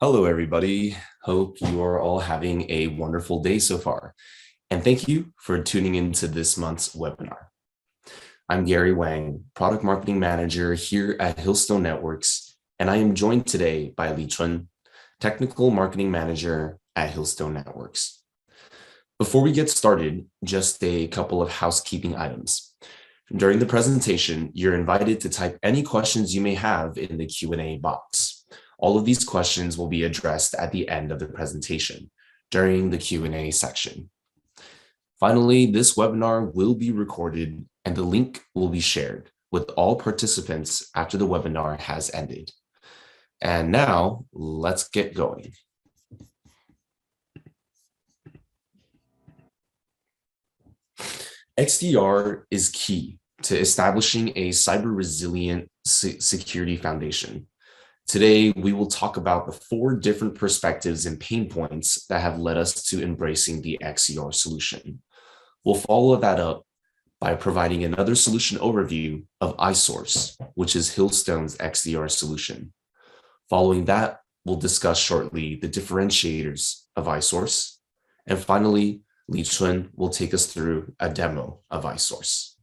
Hello, everybody. Hope you are all having a wonderful day so far. And thank you for tuning into this month's webinar. I'm Gary Wang, Product Marketing Manager here at Hillstone Networks, and I am joined today by Li Chun, Technical Marketing Manager at Hillstone Networks. Before we get started, just a couple of housekeeping items. During the presentation, you're invited to type any questions you may have in the Q&A box. All of these questions will be addressed at the end of the presentation during the Q&A section. Finally, this webinar will be recorded and the link will be shared with all participants after the webinar has ended. And now let's get going. XDR is key to establishing a cyber resilient security foundation. Today, we will talk about the 4 different perspectives and pain points that have led us to embracing the XDR solution. We'll follow that up by providing another solution overview of iSource, which is Hillstone's XDR solution. Following that, we'll discuss shortly the differentiators of iSource. And finally, Li Chun will take us through a demo of iSource.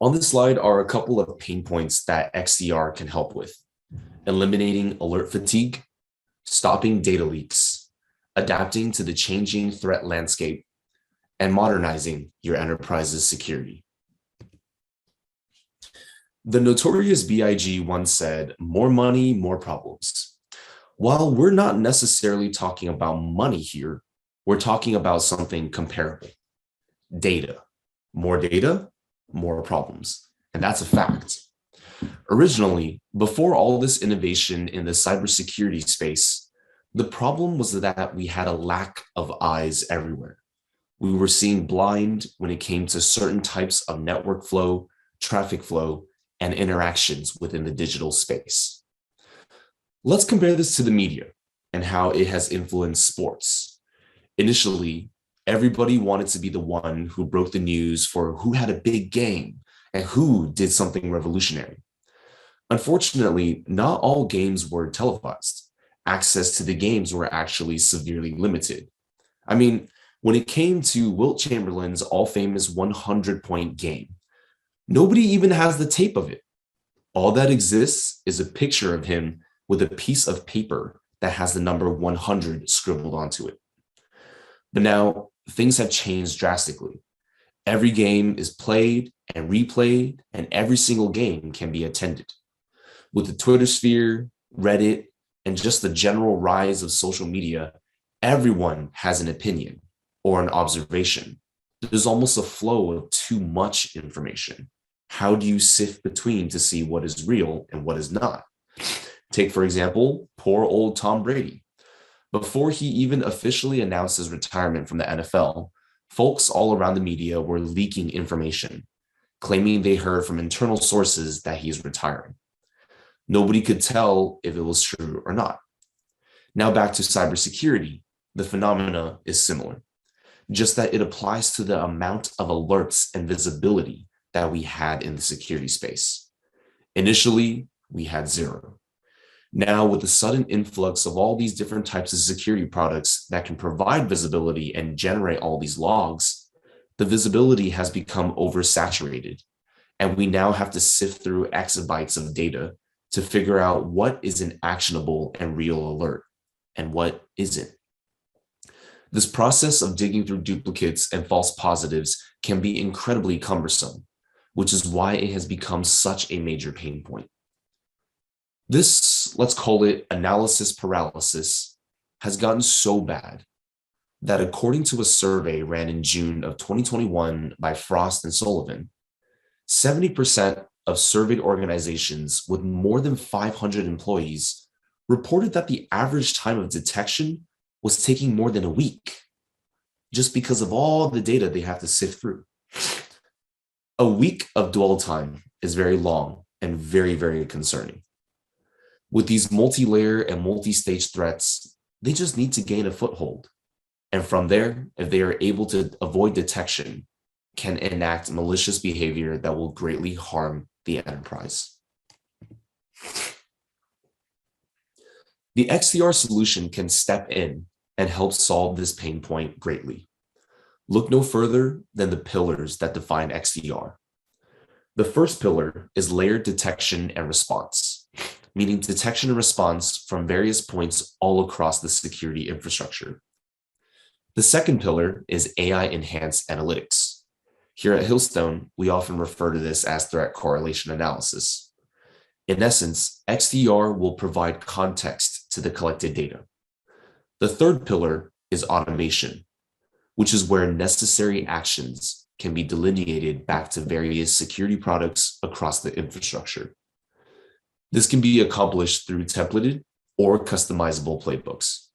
On this slide are a couple of pain points that XDR can help with: eliminating alert fatigue, stopping data leaks, adapting to the changing threat landscape, and modernizing your enterprise's security. The notorious BIG once said, "More money, more problems." While we're not necessarily talking about money here, we're talking about something comparable: data. More data, more problems. And that's a fact. Originally, before all this innovation in the cybersecurity space, the problem was that we had a lack of eyes everywhere. We were seeing blind when it came to certain types of network flow, traffic flow, and interactions within the digital space. Let's compare this to the media and how it has influenced sports. Initially, everybody wanted to be the one who broke the news for who had a big game and who did something revolutionary. Unfortunately, not all games were televised. Access to the games were actually severely limited. I mean, when it came to Wilt Chamberlain's all-famous 100-point game, nobody even has the tape of it. All that exists is a picture of him with a piece of paper that has the number 100 scribbled onto it. But now, things have changed drastically. Every game is played and replayed, and every single game can be attended. With the Twitter sphere, Reddit, and just the general rise of social media, everyone has an opinion or an observation. There's almost a flow of too much information. How do you sift between to see what is real and what is not? Take, for example, poor old Tom Brady. Before he even officially announced his retirement from the NFL, folks all around the media were leaking information, claiming they heard from internal sources that he's retiring. Nobody could tell if it was true or not. Now back to cybersecurity, the phenomena is similar, just that it applies to the amount of alerts and visibility that we had in the security space. Initially, we had 0. Now, with the sudden influx of all these different types of security products that can provide visibility and generate all these logs, the visibility has become oversaturated, and we now have to sift through exabytes of data to figure out what is an actionable and real alert and what isn't. This process of digging through duplicates and false positives can be incredibly cumbersome, which is why it has become such a major pain point. This, let's call it analysis paralysis, has gotten so bad that according to a survey ran in June of 2021 by Frost and Sullivan, 70% of surveyed organizations with more than 500 employees reported that the average time of detection was taking more than a week, just because of all the data they have to sift through. A week of dwell time is very long and very, very concerning. With these multi-layer and multi-stage threats, they just need to gain a foothold. And from there, if they are able to avoid detection, can enact malicious behavior that will greatly harm the enterprise. The XDR solution can step in and help solve this pain point greatly. Look no further than the pillars that define XDR. The first pillar is layered detection and response, meaning detection and response from various points all across the security infrastructure. The second pillar is AI-enhanced analytics. Here at Hillstone, we often refer to this as threat correlation analysis. In essence, XDR will provide context to the collected data. The third pillar is automation, which is where necessary actions can be delineated back to various security products across the infrastructure. This can be accomplished through templated or customizable playbooks.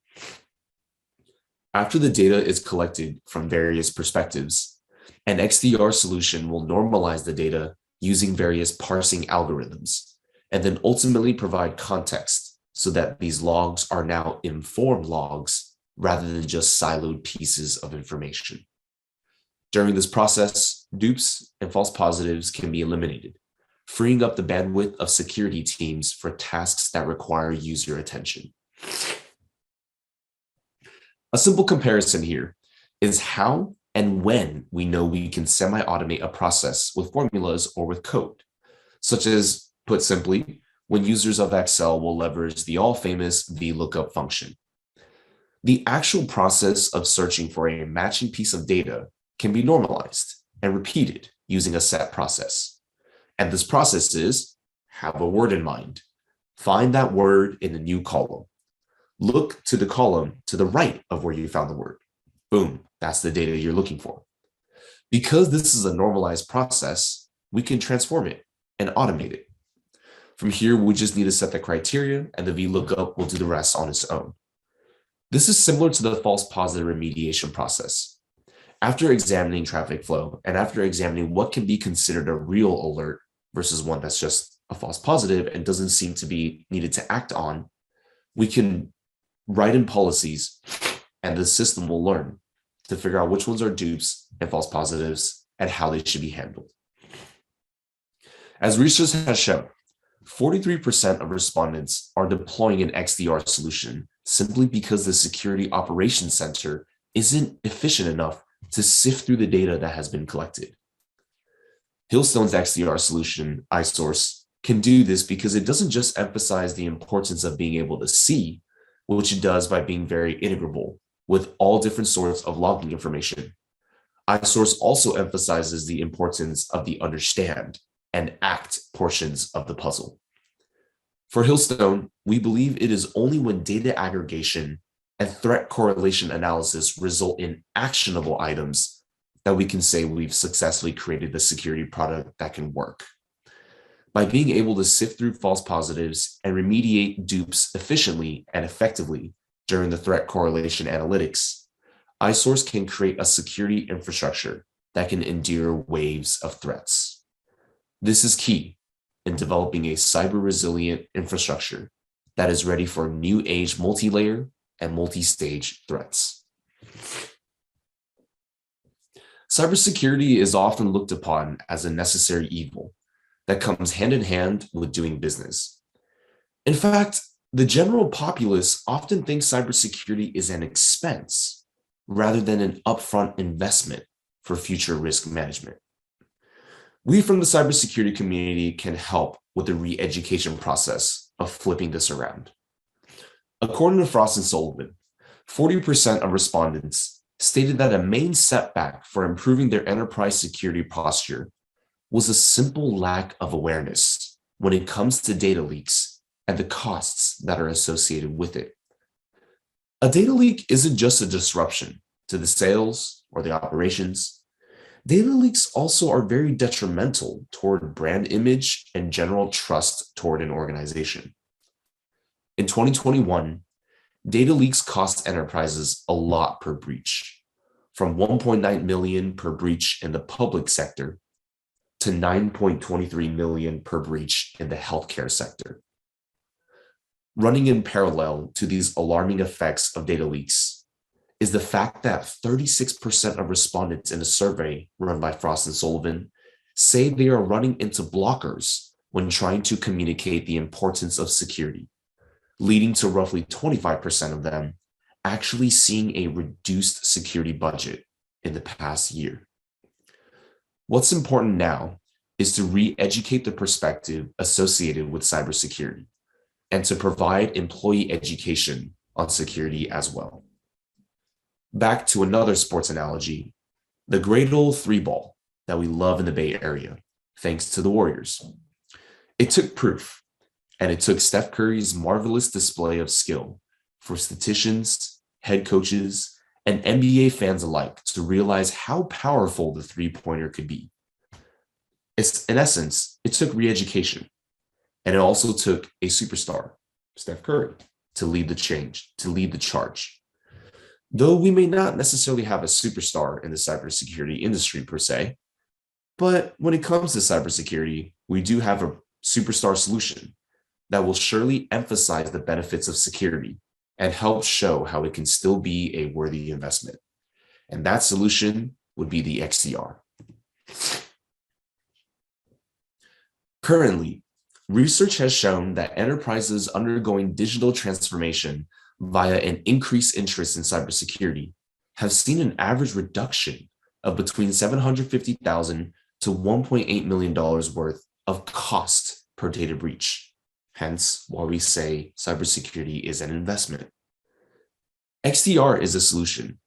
After the data is collected from various perspectives, an XDR solution will normalize the data using various parsing algorithms, and then ultimately provide context so that these logs are now informed logs rather than just siloed pieces of information. During this process, dupes and false positives can be eliminated, freeing up the bandwidth of security teams for tasks that require user attention. A simple comparison here is how and when we know we can semi-automate a process with formulas or with code, such as, put simply, when users of Excel will leverage the all-famous VLOOKUP function. The actual process of searching for a matching piece of data can be normalized and repeated using a set process. And this process is, have a word in mind. Find that word in the new column. Look to the column to the right of where you found the word. Boom, that's the data you're looking for. Because this is a normalized process, we can transform it and automate it. From here, we just need to set the criteria and the VLOOKUP will do the rest on its own. This is similar to the false positive remediation process. After examining traffic flow and after examining what can be considered a real alert versus one that's just a false positive and doesn't seem to be needed to act on, we can write in policies and the system will learn to figure out which ones are dupes and false positives and how they should be handled. As research has shown, 43% of respondents are deploying an XDR solution simply because the Security Operations Center isn't efficient enough to sift through the data that has been collected. Hillstone's XDR solution, iSource, can do this because it doesn't just emphasize the importance of being able to see, which it does by being very integrable with all different sorts of logging information. iSource also emphasizes the importance of the understand and act portions of the puzzle. For Hillstone, we believe it is only when data aggregation and threat correlation analysis result in actionable items that we can say we've successfully created the security product that can work. By being able to sift through false positives and remediate dupes efficiently and effectively during the threat correlation analytics, iSource can create a security infrastructure that can endure waves of threats. This is key in developing a cyber-resilient infrastructure that is ready for new age multi-layer and multi-stage threats. Cybersecurity is often looked upon as a necessary evil that comes hand in hand with doing business. In fact, the general populace often thinks cybersecurity is an expense rather than an upfront investment for future risk management. We from the cybersecurity community can help with the re-education process of flipping this around. According to Frost and Sullivan, 40% of respondents stated that a main setback for improving their enterprise security posture was a simple lack of awareness when it comes to data leaks and the costs that are associated with it. A data leak isn't just a disruption to the sales or the operations. Data leaks also are very detrimental toward brand image and general trust toward an organization. In 2021, data leaks cost enterprises a lot per breach, from 1.9 million per breach in the public sector to 9.23 million per breach in the healthcare sector. Running in parallel to these alarming effects of data leaks is the fact that 36% of respondents in a survey run by Frost and Sullivan say they are running into blockers when trying to communicate the importance of security, leading to roughly 25% of them actually seeing a reduced security budget in the past year. What's important now is to re-educate the perspective associated with cybersecurity and to provide employee education on security as well. Back to another sports analogy, the great old three ball that we love in the Bay Area, thanks to the Warriors. It took proof, and it took Steph Curry's marvelous display of skill for statisticians, head coaches, and NBA fans alike to realize how powerful the three-pointer could be. In essence, it took re-education, and it also took a superstar, Steph Curry, to lead the charge. Though we may not necessarily have a superstar in the cybersecurity industry per se, but when it comes to cybersecurity, we do have a superstar solution that will surely emphasize the benefits of security and help show how it can still be a worthy investment. And that solution would be the XDR. Currently, research has shown that enterprises undergoing digital transformation via an increased interest in cybersecurity have seen an average reduction of between $750,000 to $1.8 million worth of cost per data breach. Hence, why we say cybersecurity is an investment. XDR is a solution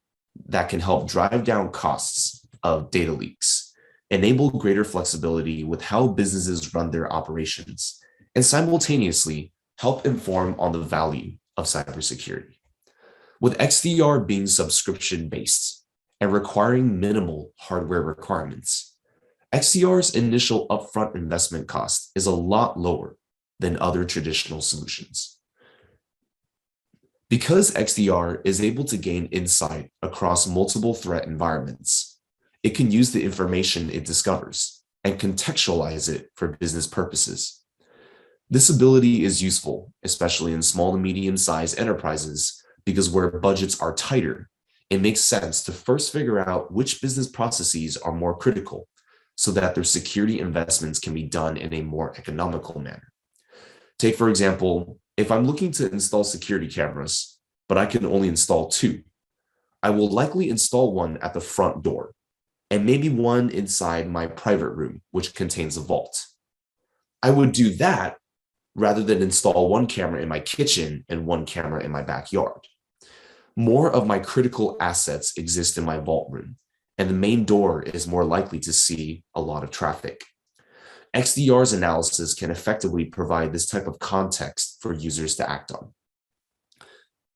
that can help drive down costs of data leaks, enable greater flexibility with how businesses run their operations, and simultaneously help inform on the value of cybersecurity. With XDR being subscription-based and requiring minimal hardware requirements, XDR's initial upfront investment cost is a lot lower than other traditional solutions. Because XDR is able to gain insight across multiple threat environments, it can use the information it discovers and contextualize it for business purposes. This ability is useful, especially in small to medium-sized enterprises, because where budgets are tighter, it makes sense to first figure out which business processes are more critical so that their security investments can be done in a more economical manner. Take, for example, if I'm looking to install security cameras, but I can only install 2, I will likely install one at the front door and maybe one inside my private room, which contains a vault. I would do that rather than install one camera in my kitchen and one camera in my backyard. More of my critical assets exist in my vault room, and the main door is more likely to see a lot of traffic. XDR's analysis can effectively provide this type of context for users to act on.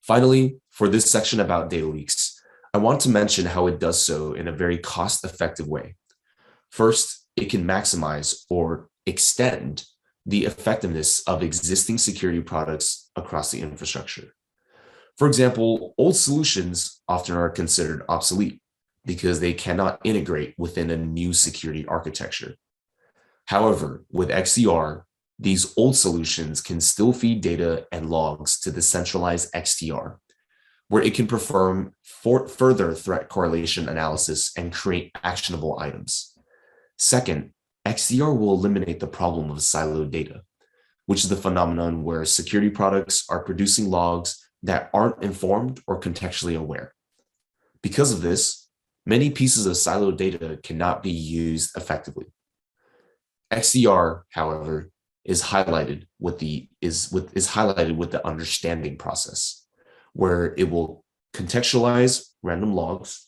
Finally, for this section about data leaks, I want to mention how it does so in a very cost-effective way. First, it can maximize or extend the effectiveness of existing security products across the infrastructure. For example, old solutions often are considered obsolete because they cannot integrate within a new security architecture. However, with XDR, these old solutions can still feed data and logs to the centralized XDR, where it can perform further threat correlation analysis and create actionable items. Second, XDR will eliminate the problem of siloed data, which is the phenomenon where security products are producing logs that aren't informed or contextually aware. Because of this, many pieces of siloed data cannot be used effectively. XDR, however, is highlighted with the understanding process, where it will contextualize random logs,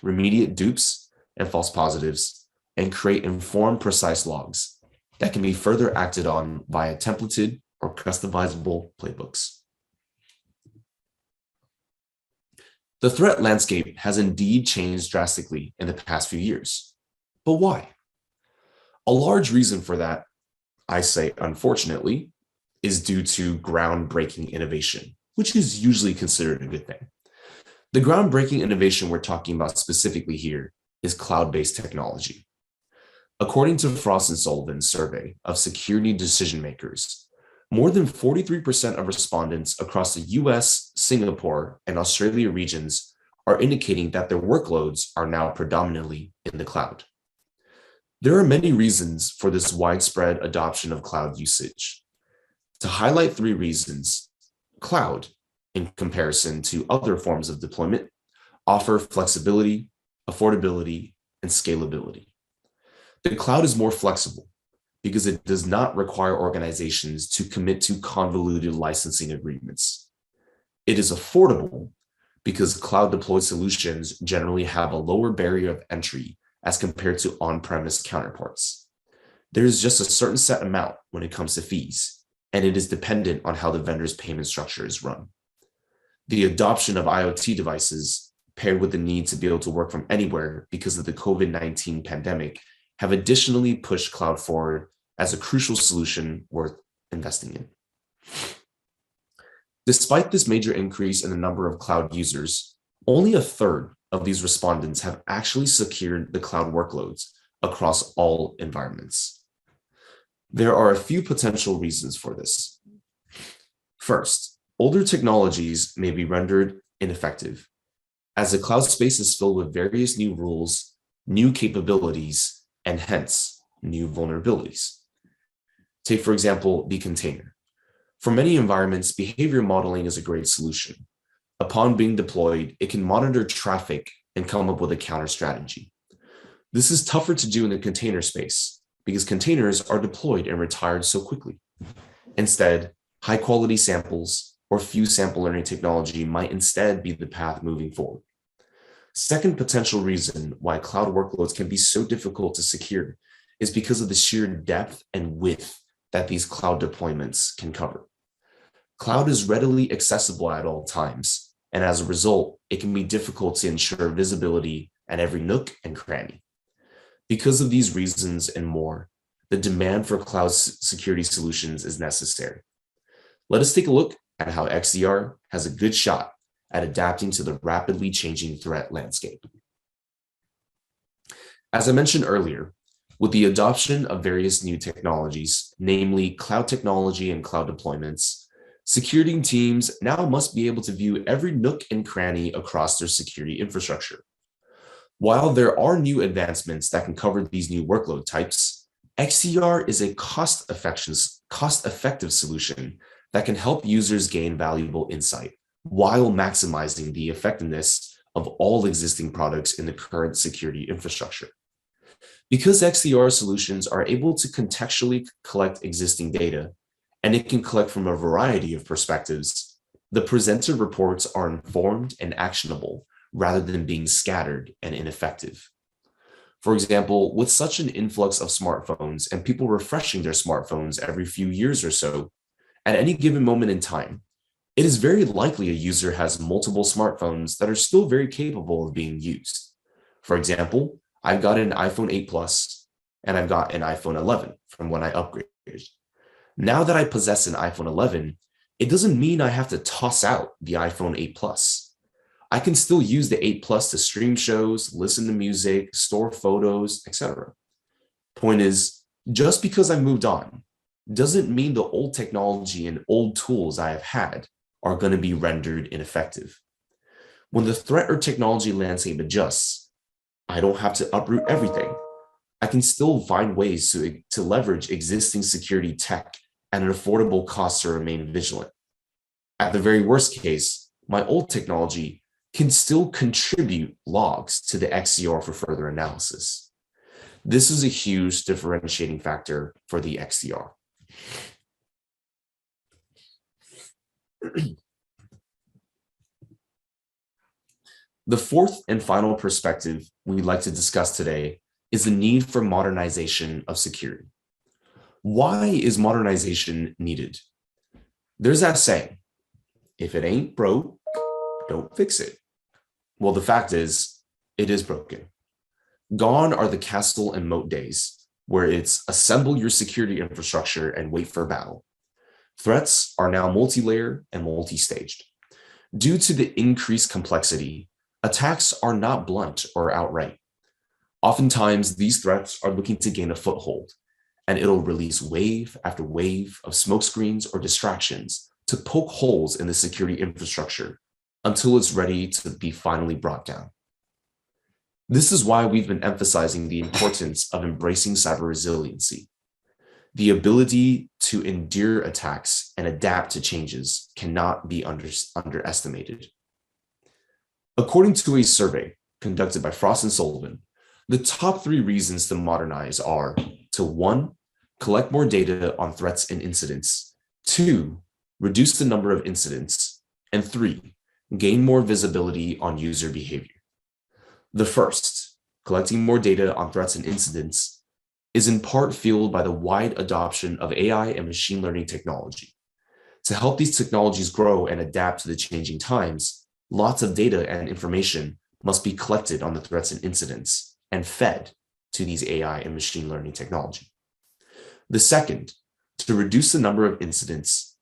remediate dupes and false positives, and create informed, precise logs that can be further acted on via templated or customizable playbooks. The threat landscape has indeed changed drastically in the past few years. But why? A large reason for that, I say unfortunately, is due to groundbreaking innovation, which is usually considered a good thing. The groundbreaking innovation we're talking about specifically here is cloud-based technology. According to Frost & Sullivan's survey of security decision makers, more than 43% of respondents across the US, Singapore, and Australia regions are indicating that their workloads are now predominantly in the cloud. There are many reasons for this widespread adoption of cloud usage. To highlight 3 reasons, Cloud, in comparison to other forms of deployment, offer flexibility, affordability, and scalability. The cloud is more flexible because it does not require organizations to commit to convoluted licensing agreements. It is affordable because cloud deployed solutions generally have a lower barrier of entry as compared to on-premise counterparts. There is just a certain set amount when it comes to fees, and it is dependent on how the vendor's payment structure is run. The adoption of IoT devices, paired with the need to be able to work from anywhere because of the COVID-19 pandemic, have additionally pushed cloud forward as a crucial solution worth investing in. Despite this major increase in the number of cloud users, only a third of these respondents have actually secured the cloud workloads across all environments. There are a few potential reasons for this. First, older technologies may be rendered ineffective, as the cloud space is filled with various new rules, new capabilities, and hence new vulnerabilities. Take, for example, the container. For many environments, behavior modeling is a great solution. Upon being deployed, it can monitor traffic and come up with a counter strategy. This is tougher to do in the container space because containers are deployed and retired so quickly. Instead, high-quality samples or few sample learning technology might instead be the path moving forward. Second potential reason why cloud workloads can be so difficult to secure is because of the sheer depth and width that these cloud deployments can cover. Cloud is readily accessible at all times, and as a result, it can be difficult to ensure visibility at every nook and cranny. Because of these reasons and more, the demand for cloud security solutions is necessary. Let us take a look at how XDR has a good shot at adapting to the rapidly changing threat landscape. As I mentioned earlier, with the adoption of various new technologies, namely cloud technology and cloud deployments, security teams now must be able to view every nook and cranny across their security infrastructure. While there are new advancements that can cover these new workload types, XDR is a cost-effective solution that can help users gain valuable insight while maximizing the effectiveness of all existing products in the current security infrastructure. Because XDR solutions are able to contextually collect existing data, and it can collect from a variety of perspectives, the presented reports are informed and actionable rather than being scattered and ineffective. For example, with such an influx of smartphones and people refreshing their smartphones every few years or so, at any given moment in time, it is very likely a user has multiple smartphones that are still very capable of being used. For example, I've got an iPhone 8 Plus and I've got an iPhone 11 from when I upgraded. Now that I possess an iPhone 11, it doesn't mean I have to toss out the iPhone 8 Plus. I can still use the 8 Plus to stream shows, listen to music, store photos, etc. Point is, just because I moved on doesn't mean the old technology and old tools I have had are going to be rendered ineffective. When the threat or technology landscape adjusts, I don't have to uproot everything. I can still find ways to leverage existing security tech at an affordable cost to remain vigilant. At the very worst case, my old technology can still contribute logs to the XDR for further analysis. This is a huge differentiating factor for the XDR. The fourth and final perspective we'd like to discuss today is the need for modernization of security. Why is modernization needed? There's that saying, if it ain't broke, don't fix it. Well, the fact is, it is broken. Gone are the castle and moat days, where it's assemble your security infrastructure and wait for battle. Threats are now multi-layer and multi-staged. Due to the increased complexity, attacks are not blunt or outright. Oftentimes, these threats are looking to gain a foothold, and it'll release wave after wave of smokescreens or distractions to poke holes in the security infrastructure until it's ready to be finally brought down. This is why we've been emphasizing the importance of embracing cyber resiliency. The ability to endure attacks and adapt to changes cannot be underestimated. According to a survey conducted by Frost and Sullivan, the top 3 reasons to modernize are to 1, collect more data on threats and incidents, 2, reduce the number of incidents, and 3, gain more visibility on user behavior. The first, collecting more data on threats and incidents, is in part fueled by the wide adoption of AI and machine learning technology. To help these technologies grow and adapt to the changing times, lots of data and information must be collected on the threats and incidents and fed to these AI and machine learning technology. The second, to reduce the number of incidents.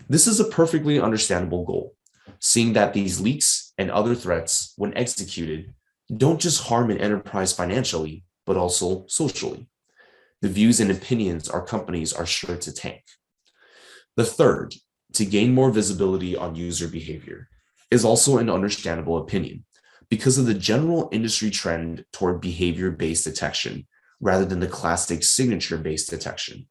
This is a perfectly understandable goal, seeing that these leaks and other threats, when executed, don't just harm an enterprise financially, but also socially. The views and opinions our companies are sure to tank. The third, to gain more visibility on user behavior, is also an understandable opinion because of the general industry trend toward behavior-based detection rather than the classic signature-based detection.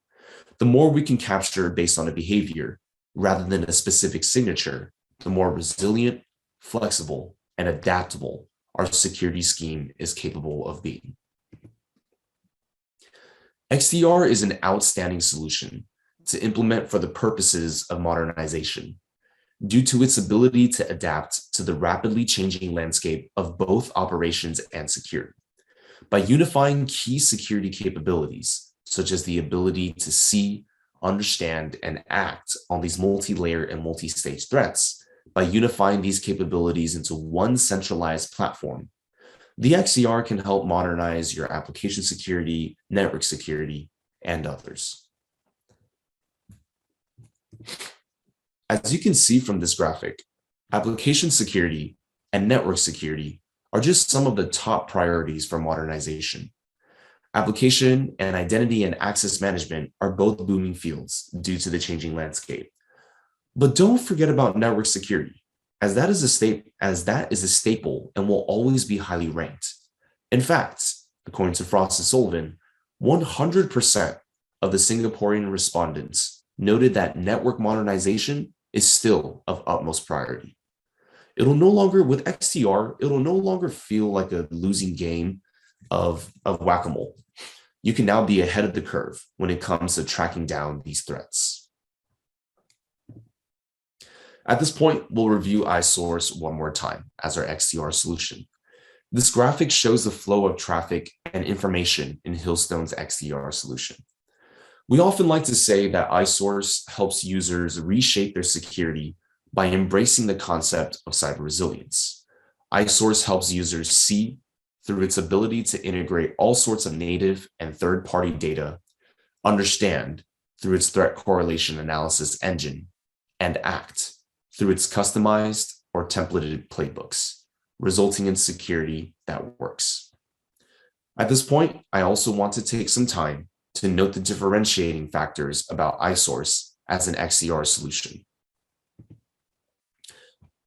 The more we can capture based on a behavior rather than a specific signature, the more resilient, flexible, and adaptable our security scheme is capable of being. XDR is an outstanding solution to implement for the purposes of modernization due to its ability to adapt to the rapidly changing landscape of both operations and security. By unifying key security capabilities, such as the ability to see, understand, and act on these multi-layer and multi-stage threats, by unifying these capabilities into one centralized platform, the XDR can help modernize your application security, network security, and others. As you can see from this graphic, application security and network security are just some of the top priorities for modernization. Application and identity and access management are both booming fields due to the changing landscape. But don't forget about network security, as that is a staple and will always be highly ranked. In fact, according to Frost and Sullivan, 100% of the Singaporean respondents noted that network modernization is still of utmost priority. With XDR, it'll no longer feel like a losing game of whack-a-mole. You can now be ahead of the curve when it comes to tracking down these threats. At this point, we'll review iSource one more time as our XDR solution. This graphic shows the flow of traffic and information in Hillstone's XDR solution. We often like to say that iSource helps users reshape their security by embracing the concept of cyber resilience. iSource helps users see through its ability to integrate all sorts of native and third-party data, understand through its threat correlation analysis engine, and act through its customized or templated playbooks, resulting in security that works. At this point, I also want to take some time to note the differentiating factors about iSource as an XDR solution.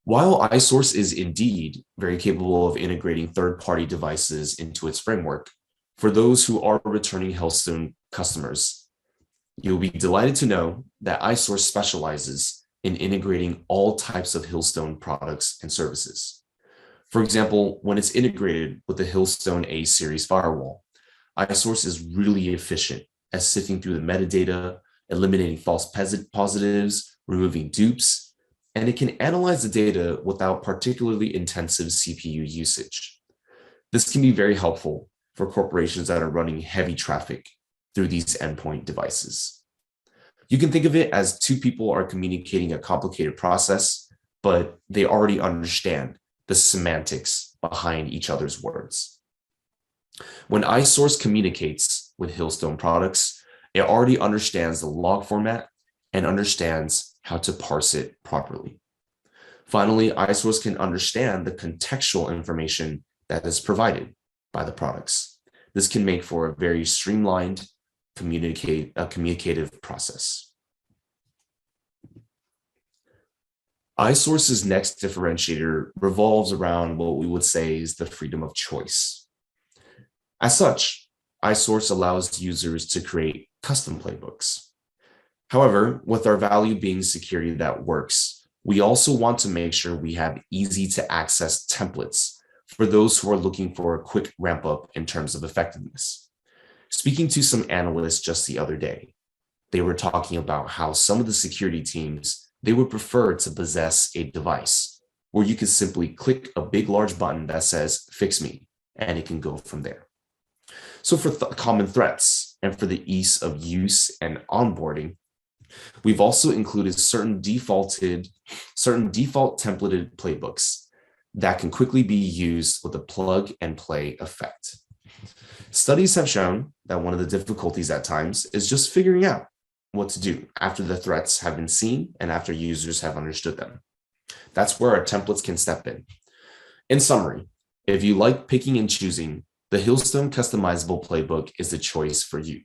While iSource is indeed very capable of integrating third-party devices into its framework, for those who are returning Hillstone customers, you'll be delighted to know that iSource specializes in integrating all types of Hillstone products and services. For example, when it's integrated with the Hillstone A-series firewall, iSource is really efficient at sifting through the metadata, eliminating false positives, removing dupes, and it can analyze the data without particularly intensive CPU usage. This can be very helpful for corporations that are running heavy traffic through these endpoint devices. You can think of it as two people are communicating a complicated process, but they already understand the semantics behind each other's words. When iSource communicates with Hillstone products, it already understands the log format and understands how to parse it properly. Finally, iSource can understand the contextual information that is provided by the products. This can make for a very streamlined communicative process. iSource's next differentiator revolves around what we would say is the freedom of choice. As such, iSource allows users to create custom playbooks. However, with our value being security that works, we also want to make sure we have easy to access templates for those who are looking for a quick ramp up in terms of effectiveness. Speaking to some analysts just the other day, they were talking about how some of the security teams, they would prefer to possess a device where you can simply click a big, large button that says, fix me, and it can go from there. So for common threats and for the ease of use and onboarding, we've also included certain default templated playbooks that can quickly be used with a plug and play effect. Studies have shown that one of the difficulties at times is just figuring out what to do after the threats have been seen and after users have understood them. That's where our templates can step in. In summary, if you like picking and choosing, the Hillstone Customizable Playbook is the choice for you.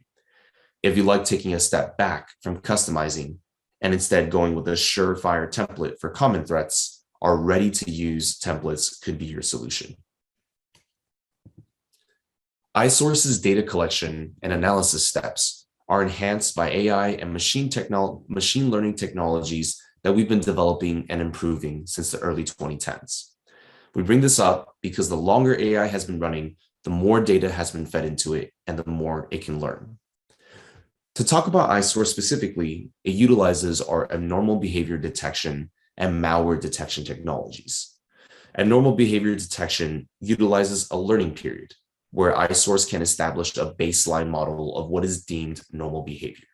If you like taking a step back from customizing and instead going with a surefire template for common threats, our ready-to-use templates could be your solution. iSource's data collection and analysis steps are enhanced by AI and machine learning technologies that we've been developing and improving since the early 2010s. We bring this up because the longer AI has been running, the more data has been fed into it and the more it can learn. To talk about iSource specifically, it utilizes our abnormal behavior detection and malware detection technologies. Abnormal behavior detection utilizes a learning period where iSource can establish a baseline model of what is deemed normal behavior.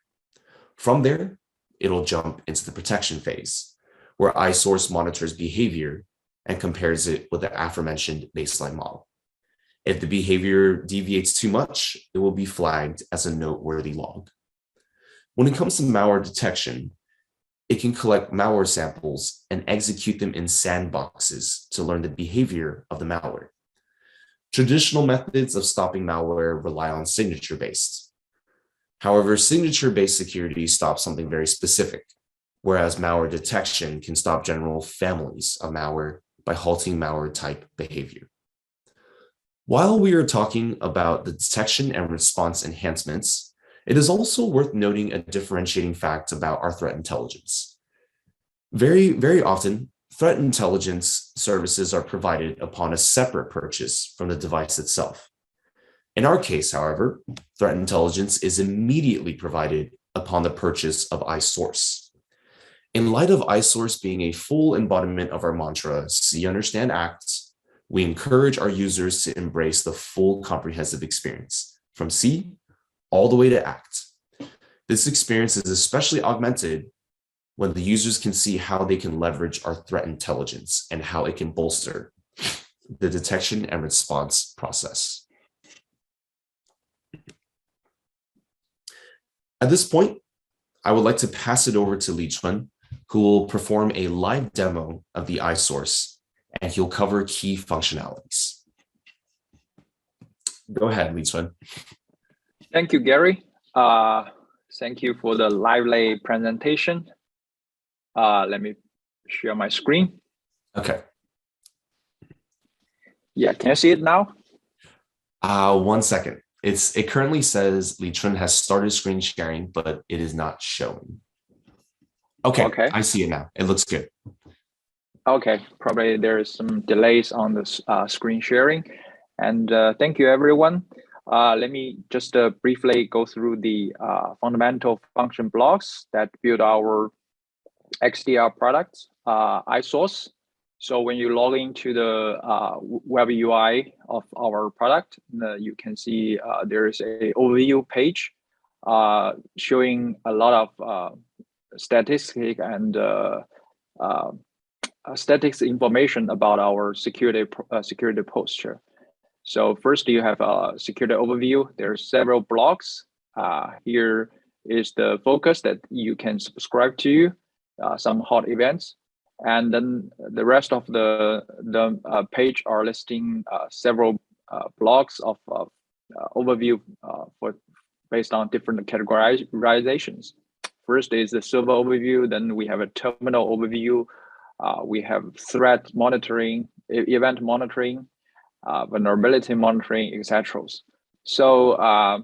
From there, it'll jump into the protection phase, where iSource monitors behavior and compares it with the aforementioned baseline model. If the behavior deviates too much, it will be flagged as a noteworthy log. When it comes to malware detection, it can collect malware samples and execute them in sandboxes to learn the behavior of the malware. Traditional methods of stopping malware rely on signature-based. However, signature-based security stops something very specific, whereas malware detection can stop general families of malware by halting malware type behavior. While we are talking about the detection and response enhancements, it is also worth noting a differentiating fact about our threat intelligence. Very often, threat intelligence services are provided upon a separate purchase from the device itself. In our case, however, threat intelligence is immediately provided upon the purchase of iSource. In light of iSource being a full embodiment of our mantra, see, understand, act, we encourage our users to embrace the full comprehensive experience, from see all the way to act. This experience is especially augmented when the users can see how they can leverage our threat intelligence and how it can bolster the detection and response process. At this point, I would like to pass it over to Li Chun, who will perform a live demo of the iSource, and he'll cover key functionalities. Go ahead, Li Chun. Thank you, Gary. Thank you for the lively presentation. Let me share my screen. Okay. Yeah, can you see it now? 1 second. It currently says Li Chun has started screen sharing, but it is not showing. Okay. I see it now. It looks good. Okay, probably there's some delays on the screen sharing. And thank you, everyone. Let me just briefly go through the fundamental function blocks that build our XDR products, iSource. So when you log into the web UI of our product, you can see there is a overview page showing a lot of statistics and statistics information about our security posture. So first, you have a security overview. There's several blocks. Here is the focus that you can subscribe to, some hot events. And then the rest of the page are listing several blocks of overview based on different categorizations. First is the server overview. Then we have a terminal overview. We have threat monitoring, event monitoring, vulnerability monitoring, etc. So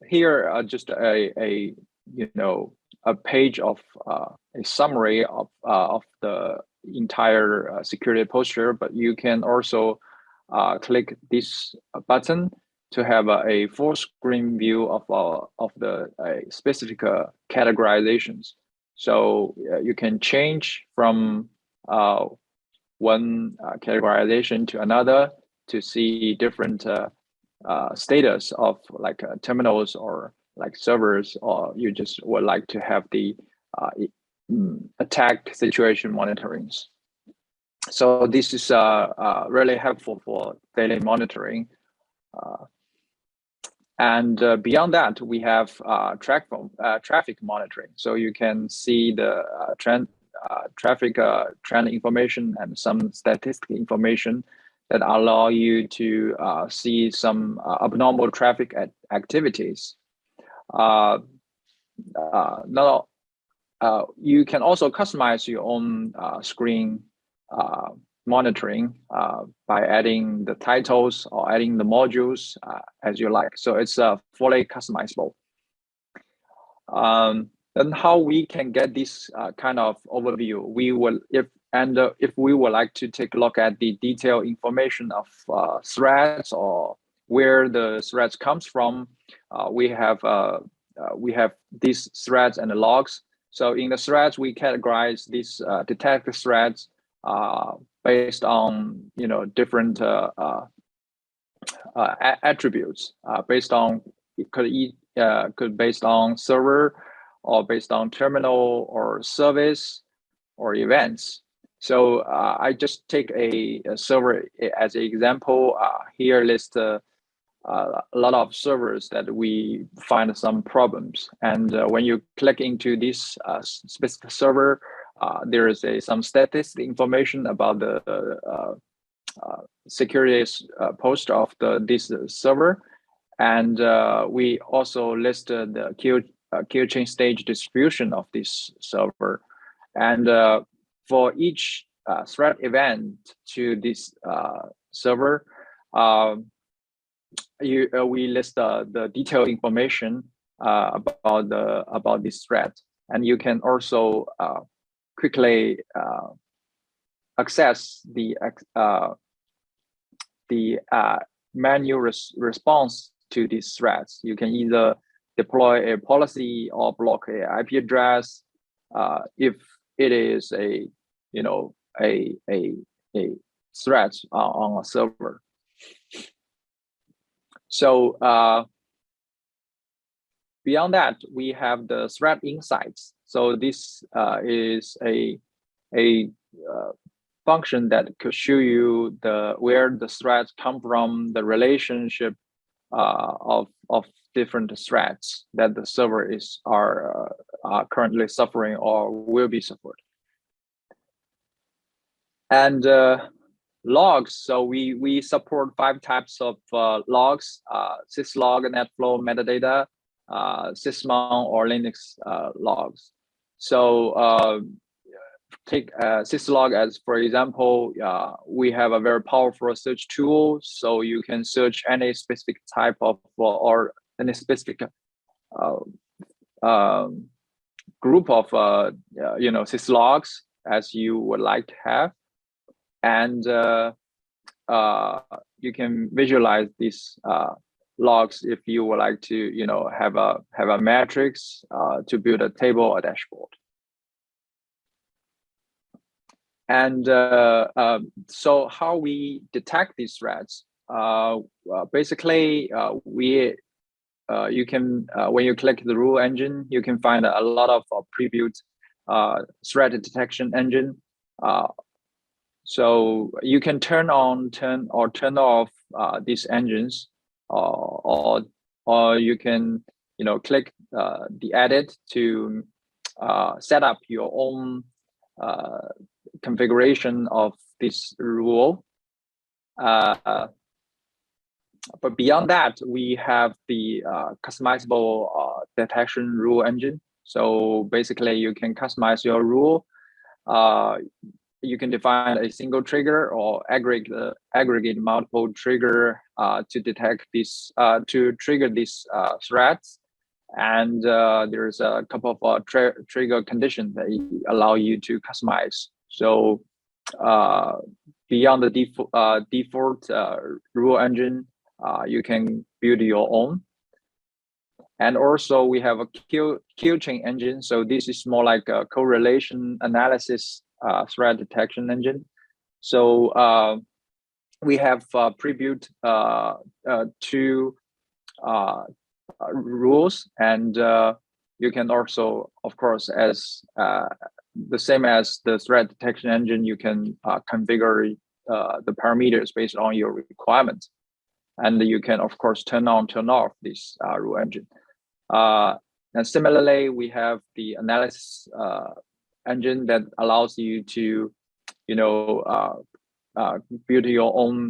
here just a page of a summary of the entire security posture, but you can also click this button to have a full screen view of the specific categorizations. So you can change from one categorization to another to see different status of like terminals or like servers, or you just would like to have the attack situation monitorings. So this is really helpful for daily monitoring. And beyond that, we have traffic monitoring. So you can see the traffic trend information and some statistic information that allow you to see some abnormal traffic activities. You can also customize your own screen monitoring by adding the titles or adding the modules as you like. So it's fully customizable. And how we can get this kind of overview, we will, if we would like to take a look at the detailed information of threats or where the threats comes from, we have these threads and the logs. So in the threads, we categorize these detected threats based on different attributes. Based on could based on server, or based on terminal or service or events. So I just take a server as an example. Here list a lot of servers that we find some problems. And when you click into this specific server, there is some statistic information about the security post of this server. And we also listed the kill chain stage distribution of this server. And for each threat event to this server, we list the detailed information about this threat, and you can also quickly access the manual response to these threats. You can either deploy a policy or block a IP address if it is a threat on a server. So beyond that, we have the threat insights. So this is a function that could show you where the threats come from, the relationship of different threats that the server are currently suffering or will be suffered. And logs. So we support 5 types of logs: syslog, netflow, metadata, sysmon, or Linux logs. So take syslog as for example. We have a very powerful search tool, so you can search any specific type of or any specific group of syslogs as you would like to have. And you can visualize these logs if you would like to, have a matrix to build a table or dashboard. And so how we detect these threats? Basically, you can when you click the rule engine, you can find a lot of previewed threat detection engine. So you can turn off these engines, or you can click the edit to set up your own configuration of this rule. But beyond that, we have the customizable detection rule engine. So basically, you can customize your rule you can define a single trigger or aggregate multiple trigger to detect this to trigger these threats. And there's a couple of trigger conditions that allow you to customize. So beyond the default rule engine, you can build your own. And also we have a kill chain engine. So this is more like a correlation analysis threat detection engine. So we have prebuilt two rules, and you can also, of course, as the same as the threat detection engine, you can configure the parameters based on your requirements. And you can, of course, turn on, turn off this rule engine. And similarly, we have the analysis engine that allows you to, build your own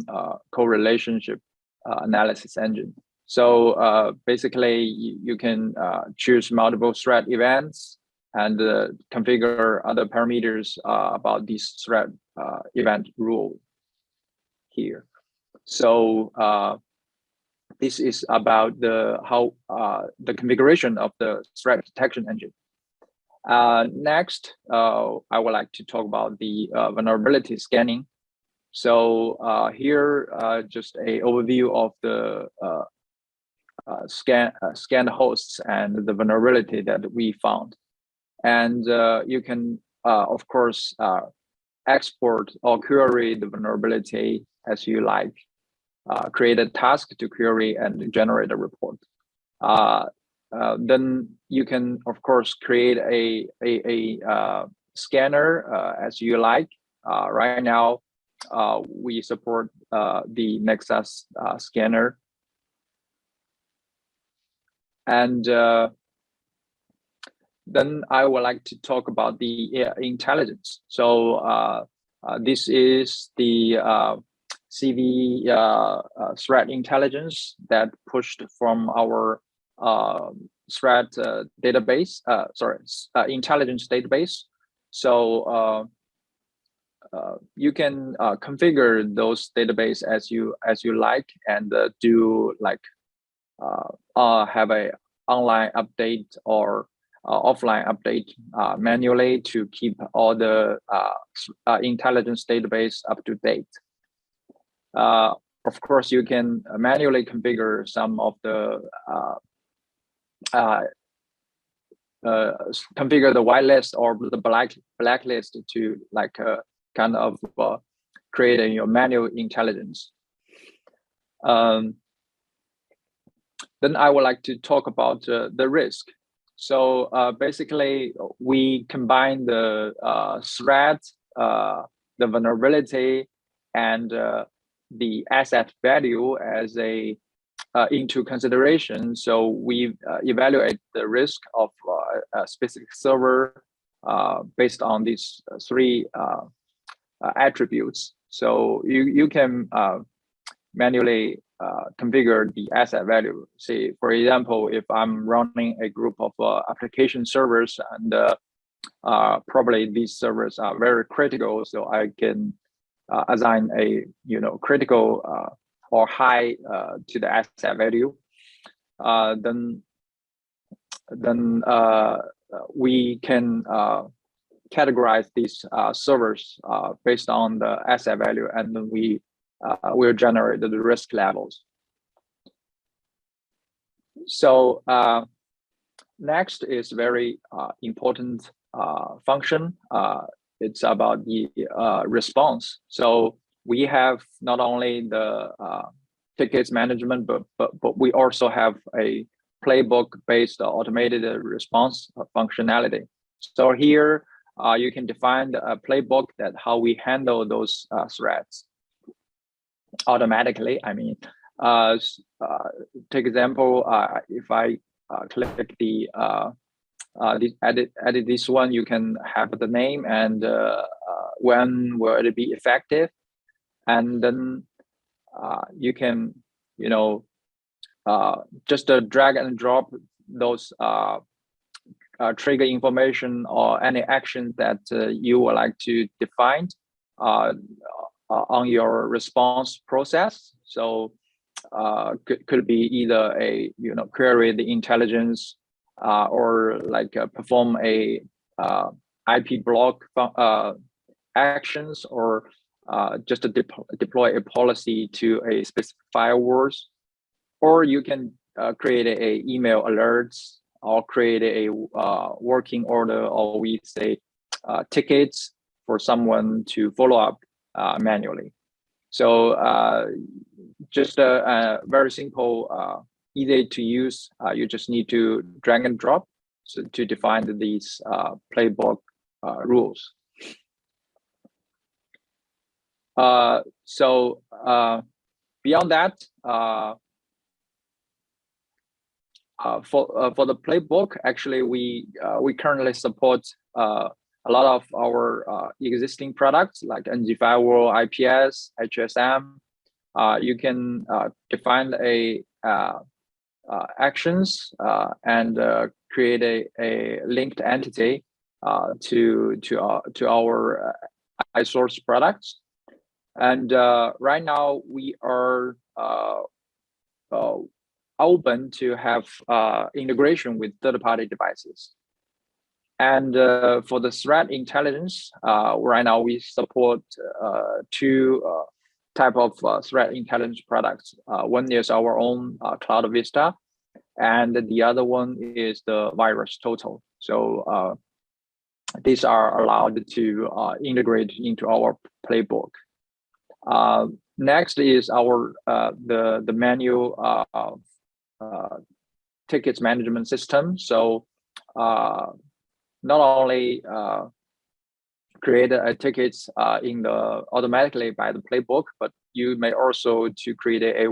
correlationship analysis engine. So basically, you can choose multiple threat events and configure other parameters about this threat event rule here. So this is about the configuration of the threat detection engine. Next, I would like to talk about the vulnerability scanning. So here, just a overview of the scanned hosts and the vulnerability that we found. And you can, of course, export or query the vulnerability as you like. Create a task to query and generate a report. Then you can, of course, create a scanner as you like. Right now, we support the Nexus scanner. And then I would like to talk about the intelligence. So this is the CV threat intelligence that pushed from our threat database, intelligence database. So you can configure those database as you like, and do like have a online update or offline update manually to keep all the intelligence database up to date. Of course, you can manually configure some of the configure the whitelist or the blacklist to like kind of create your manual intelligence. Then I would like to talk about the risk. So basically, we combine the threat, the vulnerability, and the asset value as into consideration. So we evaluate the risk of a specific server based on these three attributes. So you can manually configure the asset value. Say, for example, if I'm running a group of application servers, and probably these servers are very critical, so I can assign a critical or high to the asset value. Then we can categorize these servers based on the asset value, and then we will generate the risk levels. So next is very important function. It's about the response. So we have not only the tickets management, but we also have a Playbook-based automated response functionality. So here you can define a Playbook that how we handle those threats automatically. I mean, take example, if I click the edit this one, you can have the name and when will it be effective, and then you can just drag and drop those trigger information or any action that you would like to define on your response process. So could be either a query the intelligence or like perform a IP block actions, or just to deploy a policy to a specific firewalls, or you can create a email alerts, or create a working order, or we say tickets for someone to follow up manually. So just a very simple, easy to use. You just need to drag and drop to define these playbook rules. So beyond that, for the playbook, actually we currently support a lot of our existing products like NG firewall, IPS, HSM. You can define a actions and create a linked entity to our iSource products. And right now we are open to have integration with third-party devices. And for the threat intelligence, right now we support two type of threat intelligence products. One is our own Cloud Vista, and the other one is the Virus Total. So these are allowed to integrate into our playbook. Next is our the manual tickets management system. So not only create tickets in the automatically by the playbook, but you may also to create a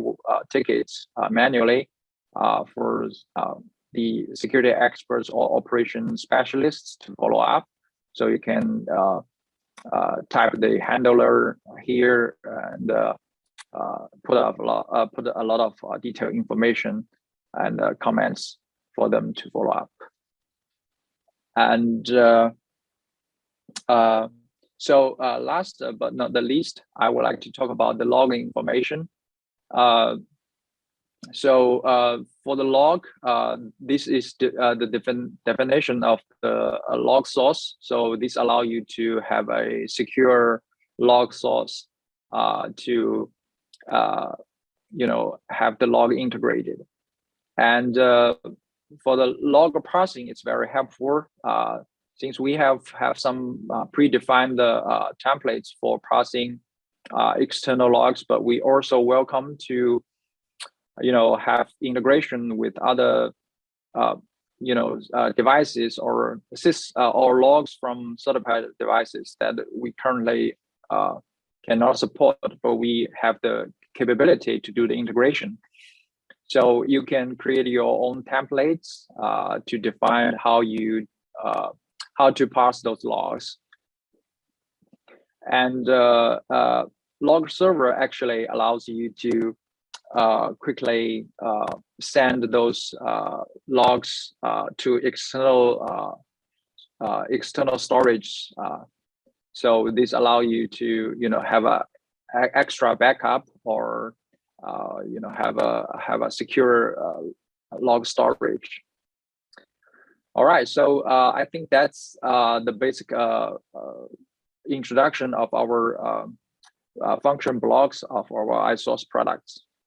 tickets manually for the security experts or operation specialists to follow up. So you can type the handler here and put a lot of detailed information and comments for them to follow up. And so last but not the least, I would like to talk about the logging information. So for the log, this is the definition of the log source. So this allows you to have a secure log source to have the log integrated. And for the log parsing, it's very helpful since we have some predefined templates for parsing external logs, but we also welcome to have integration with other devices or or logs from certified devices that we currently cannot support, but we have the capability to do the integration. So you can create your own templates to define how you how to parse those logs. And log server actually allows you to quickly send those logs to external storage. So this allow you to have a extra backup, or have a secure log storage. All right, so I think that's the basic introduction of our function blocks of our iSource products.